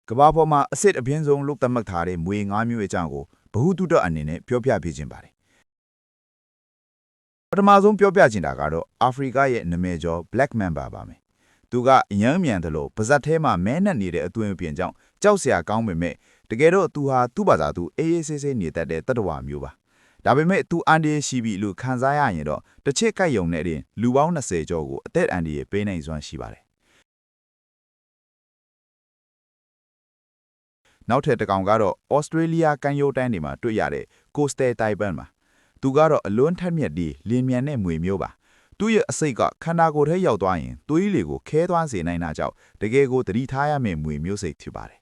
ကဘာပေါ်မှာအစစ်အပြင်းဆုံးလို့သတ်မှတ်ထားတဲ့မွေ၅မျိုးအကြောင်းကိုဘ ഹു တုတအနေနဲ့ပြောပြပေးခြင်းပါတယ်ပထမဆုံးပြောပြချင်တာကတော့အာဖရိကရဲ့နာမည်ကျော် Black Mamba ပါမယ်သူကအယမ်းမြန်တယ်လို့ပါဇက်ထဲမှာမဲနှက်နေတဲ့အသွင်အပြင်ကြောင့်ကြောက်စရာကောင်းပေမဲ့တကယ်တော့သူဟာသူ့ဘာသာသူအေးအေးဆေးဆေးနေတတ်တဲ့တတ္တဝါမျိုးပါဒါပေမဲ့သူအန်ဒီရှိပြီလို့ခံစားရရင်တော့တစ်ချက်ကိုက်ယုံနဲ့တင်လူပေါင်း20ကျော်ကိုအသက်အန်ဒီရဲ့ပေးနိုင်စွမ်းရှိပါတယ်နောက်ထပ်တစ်ကောင်ကတော့ဩစတြေးလျကမ်းရိုးတန်းတွေမှာတွေ့ရတဲ့ Coastal Taipan ပါသူကတော့အလွန်ထက်မြက်ပြီးလင်းမြန်တဲ့မွေမျိုးပါသူ့ရဲ့အစိတ်ကခန္ဓာကိုယ်ထဲရောက်သွားရင်သွေးတွေကိုခဲသွားစေနိုင်တာကြောင့်တကယ်ကိုသတိထားရမယ့်မွေမျိုးစိတ်ဖြစ်ပါတယ်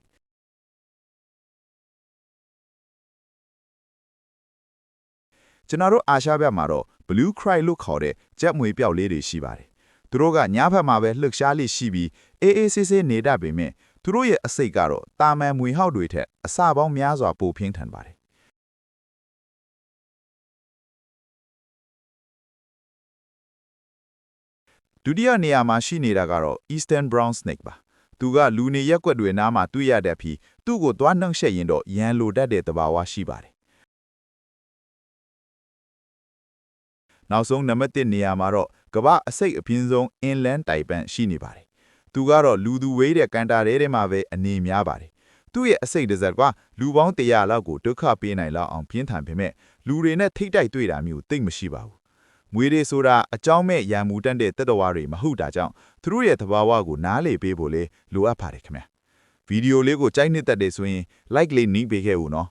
ကျွန်တော်တို့အာရှဘက်မှာတော့ Blue Cry လို့ခေါ်တဲ့ကြက်မွေပြောက်လေးတွေရှိပါတယ်သူတို့ကညဘက်မှာပဲလှုပ်ရှားလေးရှိပြီးအေးအေးဆေးဆေးနေတတ်ပေမဲ့သူတို့ရဲ့အစိတ်ကတော့တာမန်မွေဟောက်တွေထက်အဆပေါင်းများစွာပိုပြင်းထန်ပါတယ်ဒုတိယနေရာမှာရှိနေတာကတော့ Eastern Brown Snake ပါသူကလူနေရက်ွက်တွေနားမှာတွေ့ရတတ်ပြီးသူ့ကိုသွားနှောင့်ယှက်ရင်တော့ရန်လိုတတ်တဲ့သဘာဝရှိပါတယ်နောက်ဆုံးနံပါတ်1နေရာမှာတော့ကမ္ဘာအစိတ်အပြင်းဆုံး Inland Taipan ရှိနေပါတယ်သူကတော့လူသူဝေးတဲ့ကန်တာထဲမှာပဲအနေများပါတယ်သူ့ရဲ့အစိတ်တစ်စက်ကလူပေါင်း100လောက်ကိုဒုက္ခပေးနိုင်လောက်အောင်ပြင်းထန်ပေမဲ့လူတွေနဲ့ထိတ်တိုက်တွေ့တာမျိုးသိမ့်မရှိပါဘူးမွေတွေဆိုတာအကြောင်းမဲ့ရံမူတတ်တဲ့တက်တော်တွေမဟုတ်တာကြောင့်သူတို့ရဲ့သဘာဝကိုနားလေပေးဖို့လေလိုအပ်ပါတယ်ခင်ဗျဗီဒီယိုလေးကိုကြိုက်နှစ်သက်တယ်ဆိုရင် like လေးနှိပ်ပေးခဲ့ဦးနော်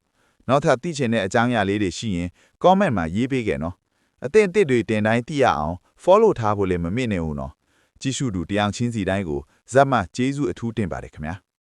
နောက်ထပ်သိချင်တဲ့အကြောင်းအရာလေးတွေရှိရင် comment မှာရေးပေးခဲ့နော်အသင့်အစ်တွေတင်တိုင်းသိရအောင် follow ထားဖို့လည်းမမေ့နဲ့ဦးနော်ကြည့်ရှုသူတရားချင်းစီတိုင်းကိုဇက်မှကျေးဇူးအထူးတင်ပါတယ်ခင်ဗျာ